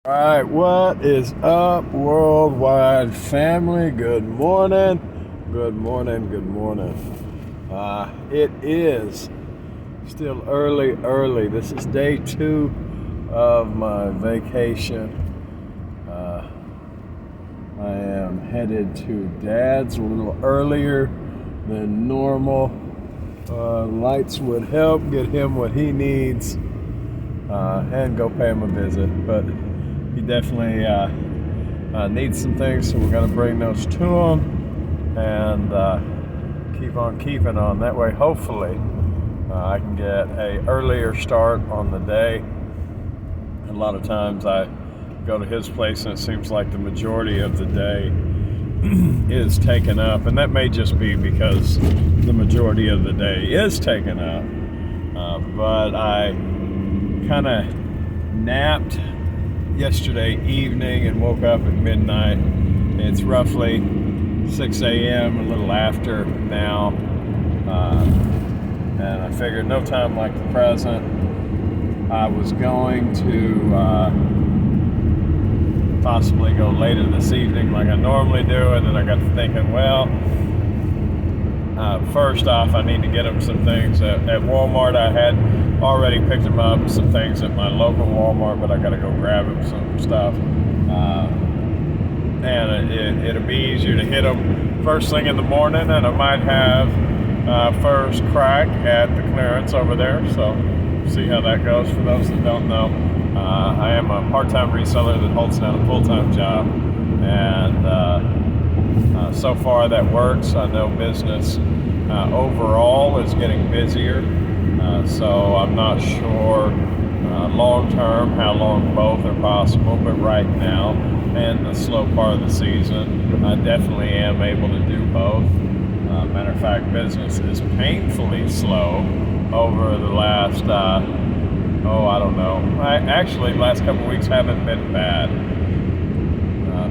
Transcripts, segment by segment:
All right, what is up, worldwide family? Good morning, good morning, good morning. It is still early. This is day 2 of my vacation. I am headed to Dad's a little earlier than normal. Lights would help get him what he needs and go pay him a visit, but he definitely needs some things, so we're going to bring those to him and keep on keeping on. That way, hopefully, I can get a earlier start on the day. A lot of times I go to his place and it seems like the majority of the day is taken up, and that may just be because the majority of the day is taken up. But I kind of napped yesterday evening and woke up at midnight. It's roughly 6 a.m., a little after now, and I figured no time like the present. I was going to possibly go later this evening like I normally do, and then I got to thinking, well, first off, I need to get him some things at Walmart. I had already picked him up some things at my local Walmart, but I got to go grab him some stuff. And it'll be easier to hit him first thing in the morning, and I might have first crack at the clearance over there. So see how that goes. For those that don't know, I am a part-time reseller that holds down a full-time job, and so far that works. I know business overall is getting busier, so I'm not sure long term how long both are possible, but right now and the slow part of the season, I definitely am able to do both. Matter of fact, business is painfully slow over the last I don't know. Actually, the last couple of weeks haven't been bad.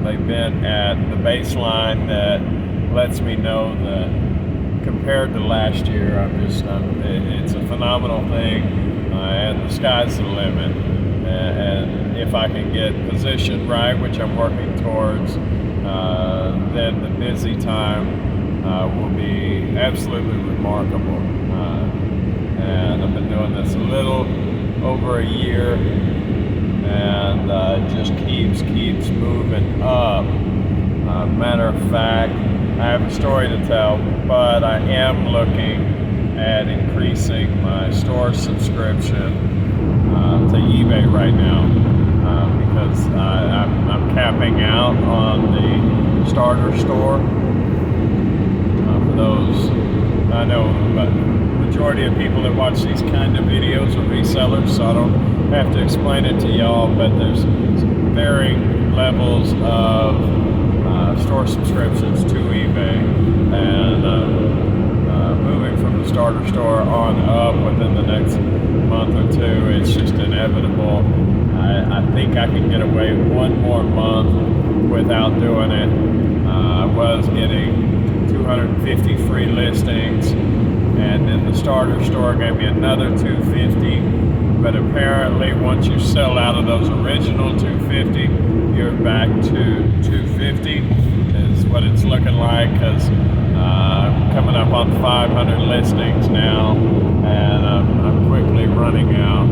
They've been at the baseline that lets me know that compared to last year, it's a phenomenal thing, and the sky's the limit. And if I can get positioned right, which I'm working towards, then the busy time will be absolutely remarkable. And I've been doing this a little over a year, and it just keeps moving up. Matter of fact, I have a story to tell, but I am looking at increasing my store subscription to eBay right now, because I'm capping out on the starter store. For those, I know, but majority of people that watch these kind of videos are resellers, so I don't have to explain it to y'all, but there's varying levels of store subscriptions to eBay, and moving from the starter store on up within the next month or two, it's just inevitable. I think I can get away one more month without doing it. I was getting 250 free listings, and then the starter store gave me another 250, but apparently once you sell out of those original 250, you're back to 250 is what it's looking like, because I'm coming up on 500 listings now, and I'm quickly running out,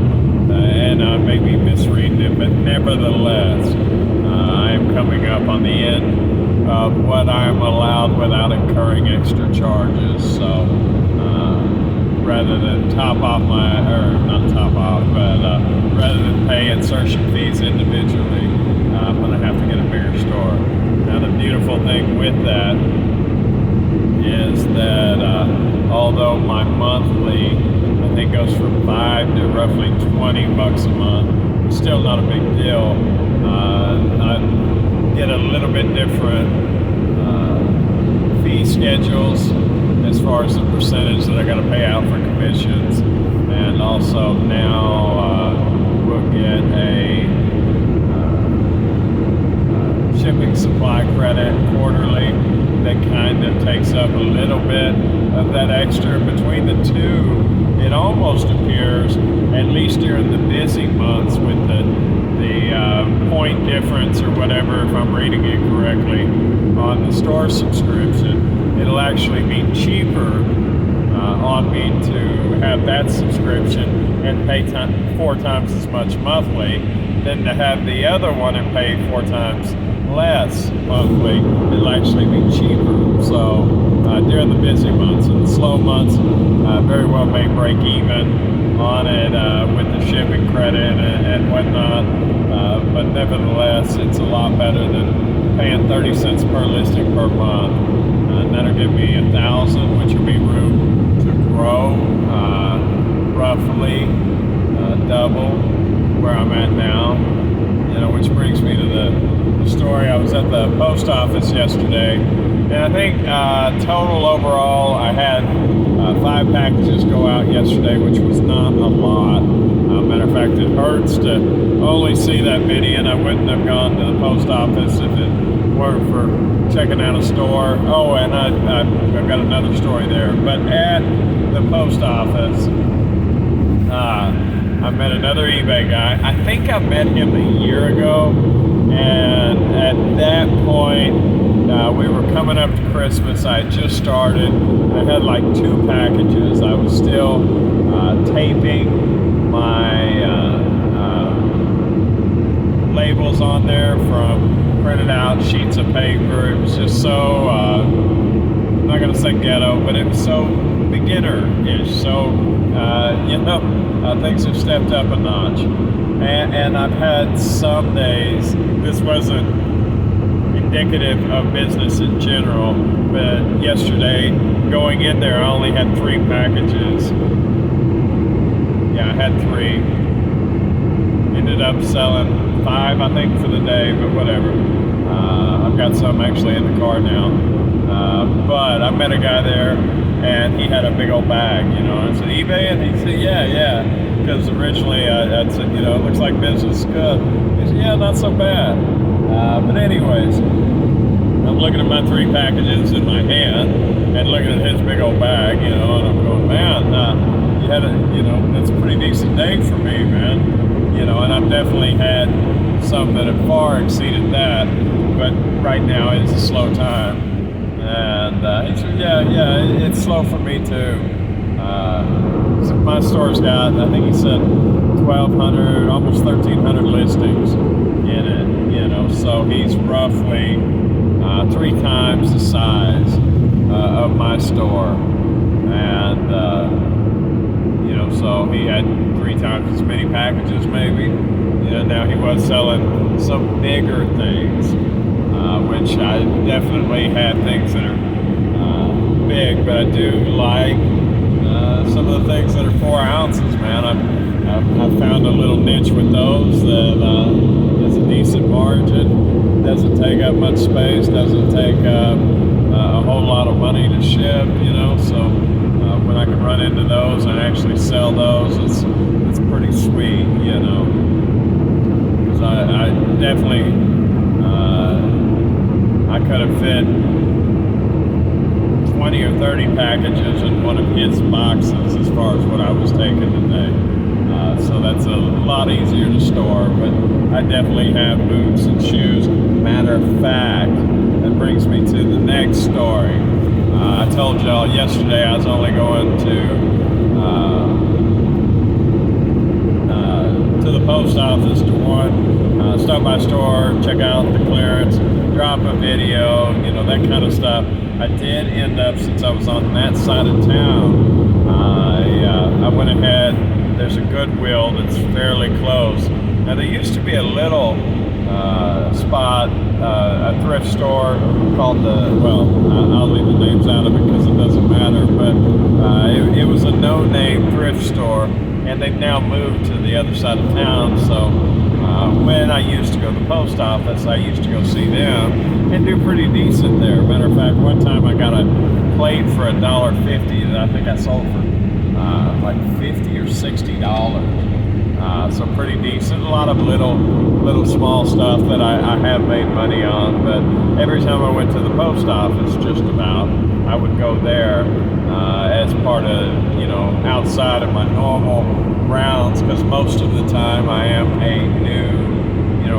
and I may be misreading it, but nevertheless, I am coming up on the end of what I'm allowed without incurring extra charges. So rather than rather than pay insertion fees individually, I'm going to have to get a bigger store. Now, the beautiful thing with that is that although my monthly, I think, goes from $5 to roughly $20 a month, it's still not a big deal. I get a little bit different fee schedules as far as the percentage that I got to pay out for commissions, and also now we'll get a shipping supply credit quarterly that kind of takes up a little bit of that extra. Between the two, it almost appears, at least during the busy months with the point difference or whatever, if I'm reading it correctly, on the store subscription. It'll actually be cheaper on me to have that subscription and pay 4 times as much monthly than to have the other one and pay 4 times less monthly. It'll actually be cheaper. So during the busy months and the slow months, very well may break even on it with the shipping credit and whatnot. But nevertheless, it's a lot better than paying 30 cents per listing per month. And that'll give me 1,000, which will be room to grow, roughly double where I'm at now. Which brings me to the story. I was at the post office yesterday, and I think total overall I had 5 packages go out yesterday, which was not a lot. Matter of fact, it hurts to only see that many, and I wouldn't have gone to the post office if it weren't for checking out a store. Oh, and I've got another story there. But at the post office, I met another eBay guy. I think I met him a year ago, and at that point, we were coming up to Christmas. I had just started. I had like 2 packages. I was still taping my labels on there from printed out sheets of paper. It was just so, I'm not going to say ghetto, but it was so beginner-ish. So, things have stepped up a notch. And I've had some days, this wasn't indicative of business in general, but yesterday, going in there, I only had 3 packages. Yeah, I had 3. Ended up selling 5, I think, for the day, but whatever. I've got some actually in the car now. But I met a guy there, and he had a big old bag, I said, eBay? And he said, yeah. Because originally I said, it looks like business is good. He said, yeah, not so bad. But anyways, I'm looking at my 3 packages in my hand and looking at his big old bag, and I'm going, man, you had that's a pretty decent day for me, man. And I've definitely had some that have far exceeded that, but right now it's a slow time. And he said, yeah, it's slow for me too. So my store's got, I think he said 1,200, almost 1,300 listings in it, so he's roughly 3 times the size of my store. And, so he had 3 times as many packages maybe. Now he was selling some bigger things, which I definitely had things that are big, but I do like some of the things that are 4 ounces, man. I've found a little niche with those that is a decent margin, doesn't take up much space, doesn't take up a whole lot of money to ship, so when I can run into those and actually sell those, it's pretty sweet, because I definitely I could have fit 20 or 30 packages in one of his boxes as far as what I was taking today. So that's a lot easier to store, but I definitely have boots and shoes. Matter of fact, that brings me to the next story. I told y'all yesterday I was only going to the post office to stop by store, check out the clearance, drop a video, that kind of stuff. I did end up, since I was on that side of town, I went ahead. There's a Goodwill that's fairly close. Now there used to be a little spot, a thrift store called I'll leave the names out of it because it doesn't matter, but it was a no-name thrift store, and they've now moved to the other side of town. So when I used to go to the post office, I used to go see them and do pretty decent there. Matter of fact, one time I got a plate for $1.50 that I think I sold for like $50 or $60. So pretty decent. A lot of little small stuff that I have made money on. But every time I went to the post office, just about, I would go there as part of, outside of my normal rounds, because most of the time I am a new,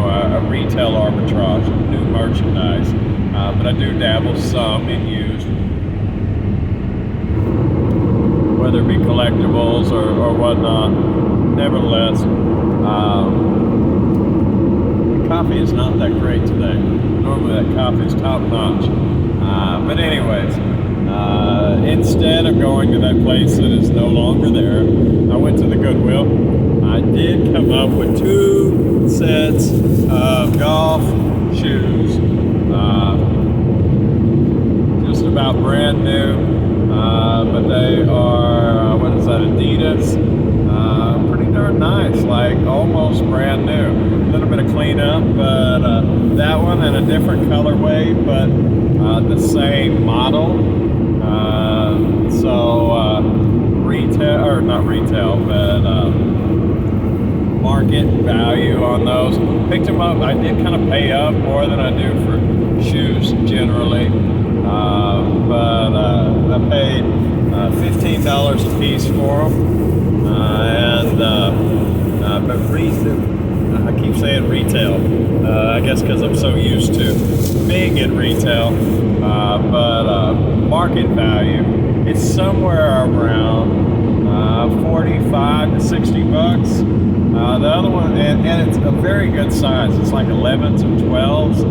a retail arbitrage of new merchandise, but I do dabble some in used, whether it be collectibles or whatnot. Nevertheless, the coffee is not that great today. Normally that coffee is top notch. But anyways, instead of going to that place that is no longer there, I went to the Goodwill. I did come up with 2 sets of golf shoes, just about brand new, but they are, what is that, Adidas? Pretty darn nice, like almost brand new. A little bit of cleanup, but that one in a different colorway, but the same model. Retail, or not retail, but market value on those. Picked them up. I did kind of pay up more than I do for shoes generally, but I paid $15 a piece for them, but I keep saying retail, I guess because I'm so used to being in retail, but market value, it's somewhere around 45 to 60 bucks. The other one, and it's a very good size. It's like 11s and 12s.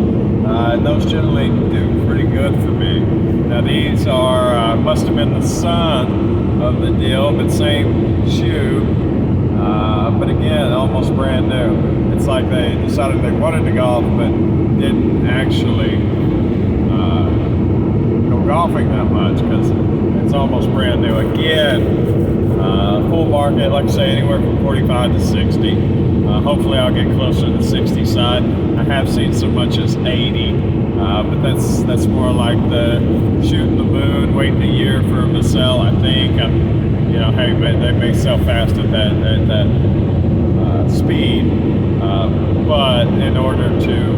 And those generally do pretty good for me. Now these are, must have been the son of the deal, but same shoe. But again, almost brand new. It's like they decided they wanted to golf, but didn't actually go golfing that much because it's almost brand new. Again, full market, like I say, anywhere from 45 to 60. Hopefully I'll get closer to the 60 side. I have seen so much as 80, but that's more like the shooting the moon, waiting a year for them to sell. I think, hey, they may sell fast at that speed, but in order to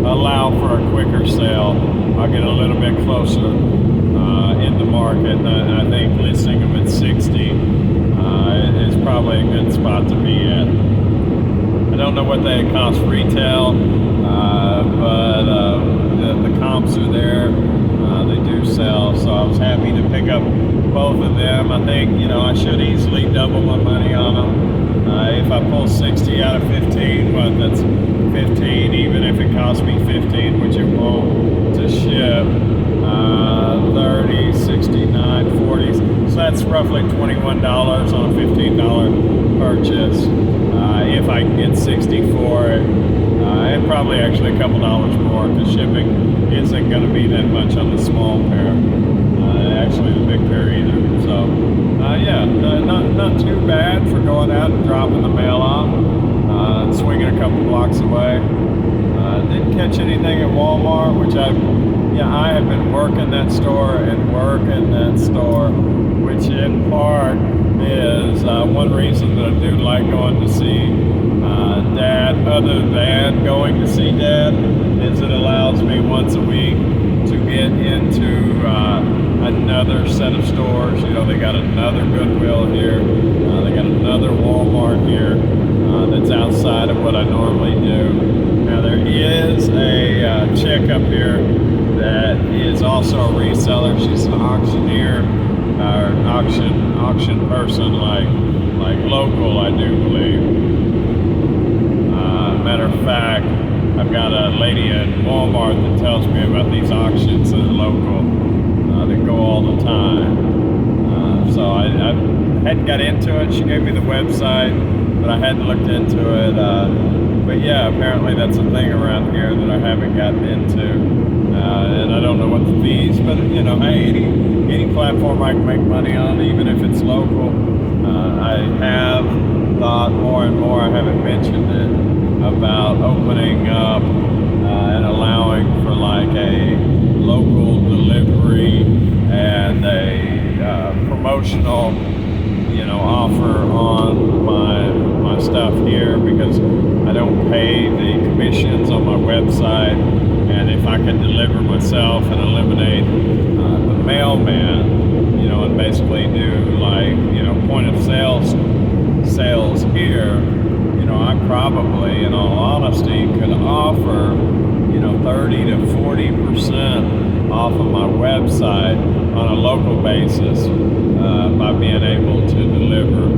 allow for a quicker sale, I'll get a little bit closer in the market. I think listing them at 60 is probably a good spot to be at. I don't know what they cost retail, but the comps are there. They do sell, so I was happy to pick up both of them. I think, I should easily double my money on them. If I pull 60 out of 15, well, that's 15, even if it costs me 15, which it won't to ship. 30, 69, 40. So that's roughly $21 on a $15 purchase. If I can get 60 for it, and probably actually a couple dollars more because shipping isn't going to be that much on the small pair. Actually, the big pair either. So, not too bad for going out and dropping the mail off, swinging a couple blocks away. Didn't catch anything at Walmart, which I have been working that store, which in part is one reason that I do like going to see Dad, other than going to see Dad, is it allows me once a week to get into another set of stores. They got another Goodwill here, they got another Walmart here that's outside of what I normally do. Now there is a chick up here that is also a reseller. She's an auctioneer, or auction person, like local, I do believe. Matter of fact, I've got a lady at Walmart that tells me about these auctions that are local, that go all the time. So I hadn't got into it. She gave me the website, but I hadn't looked into it. But yeah, apparently that's a thing around here that I haven't gotten into. And I don't know what the fees, but hey, any platform I can make money on, even if it's local. I have thought more and more, I haven't mentioned it, about opening up and allowing for like a local delivery and a promotional offer on my stuff here, because I don't pay the commissions on my website, and if I could deliver myself and eliminate the mailman, and basically do like point of sales here, I probably, in all honesty, could offer, 30 to 40% off of my website on a local basis by being able to deliver.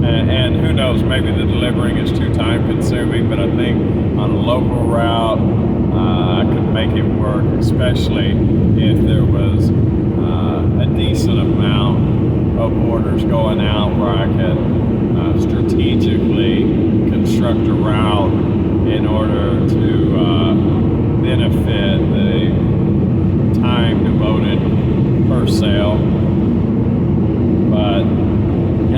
And who knows, maybe the delivering is too time consuming, but I think on a local route, I could make it work, especially if there was a decent amount of orders going out where I could strategically construct a route in order to benefit the time devoted per sale. But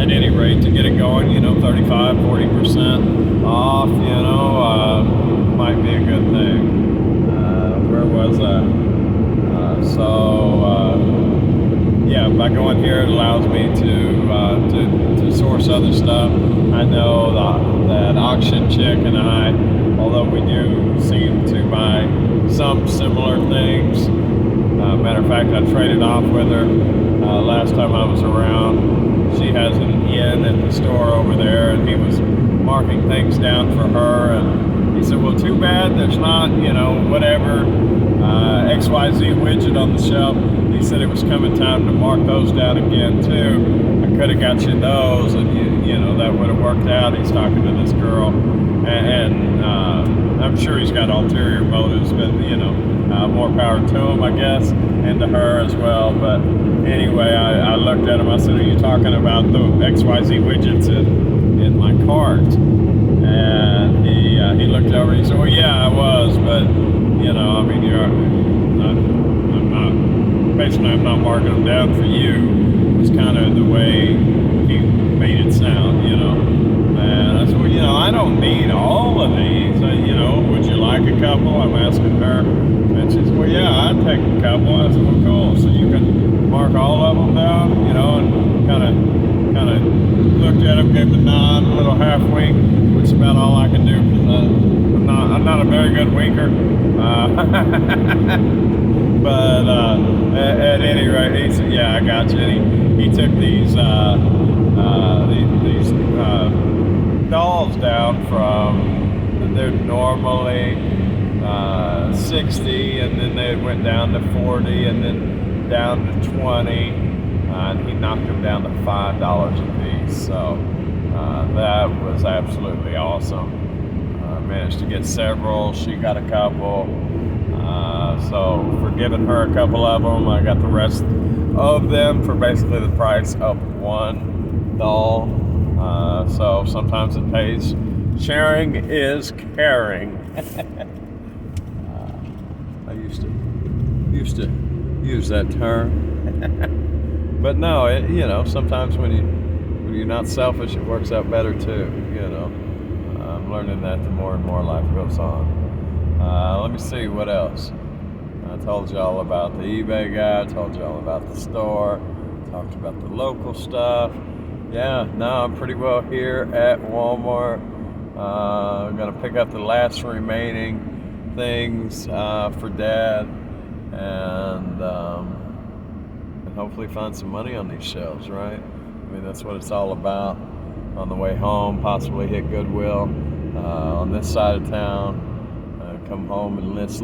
at any rate, to get it going, 35, 40% off, might be a good thing. Where was I? Yeah, by going here, it allows me to source other stuff. I know that Auction Chick and I, although we do seem to buy some similar things, matter of fact, I traded off with her last time I was around. She has an inn at the store over there, and he was marking things down for her, and he said, well, too bad there's not, whatever XYZ widget on the shelf. He said it was coming time to mark those down again too. I could have got you those, and that would have worked out. He's talking to this girl, and I'm sure he's got ulterior motives, but more power to him, I guess, and to her as well. But anyway, I looked at him. I said, "Are you talking about the XYZ widgets in my cart?" And he looked over. He said, "Well, yeah, I was, but I'm not marking them down for you." It's kind of the way he made it sound, And I said, well, I don't need all of these. Would you like a couple? I'm asking her. And she said, well, yeah, I'd take a couple. I said, well, cool. So you can mark all of them down, and kind of looked at him, gave the nod, a little half wink, which is about all I can do because I'm not a very good winker. But at any rate, he said, "Yeah, I got you." And he took these dolls down from, they're normally 60, and then they went down to 40, and then down to 20, and he knocked them down to $5 a piece. So that was absolutely awesome. Managed to get several. She got a couple. So for giving her a couple of them, I got the rest of them for basically the price of one doll. So sometimes it pays. Sharing is caring. I used to use that term, but no, sometimes when you're not selfish, it works out better too. I'm learning that the more and more life goes on. Let me see what else. I told y'all about the eBay guy, told y'all about the store, talked about the local stuff. Yeah, now I'm pretty well here at Walmart. I'm gonna pick up the last remaining things for Dad, and hopefully find some money on these shelves, right? I mean, that's what it's all about. On the way home, possibly hit Goodwill on this side of town. Come home and list.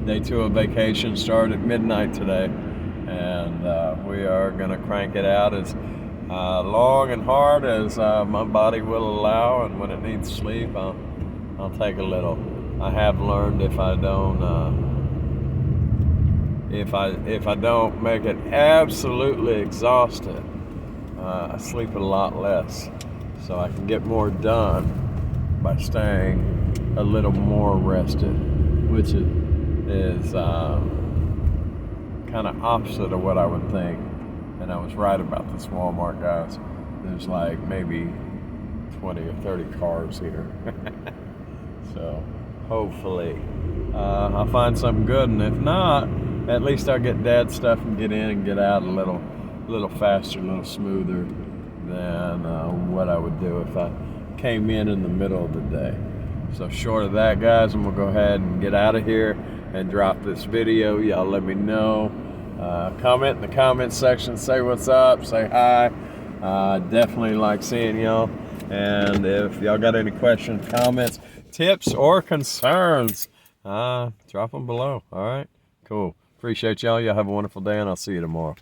Day 2 of vacation started at midnight today, and we are gonna crank it out as long and hard as my body will allow, and when it needs sleep, I'll take a little. I have learned if I don't make it absolutely exhausted, I sleep a lot less, so I can get more done by staying a little more rested, which is kind of opposite of what I would think. And I was right about this Walmart, guys. There's like maybe 20 or 30 cars here. So hopefully I'll find something good, and if not, at least I'll get Dad's stuff and get in and get out a little faster, a little smoother than what I would do if I came in the middle of the day. So short of that, guys, I'm gonna go ahead and get out of here and drop this video. Y'all let me know. Comment in the comment section, say what's up, say hi. Definitely like seeing y'all. And if y'all got any questions, comments, tips, or concerns, drop them below. All right, cool. Appreciate y'all. Y'all have a wonderful day, and I'll see you tomorrow.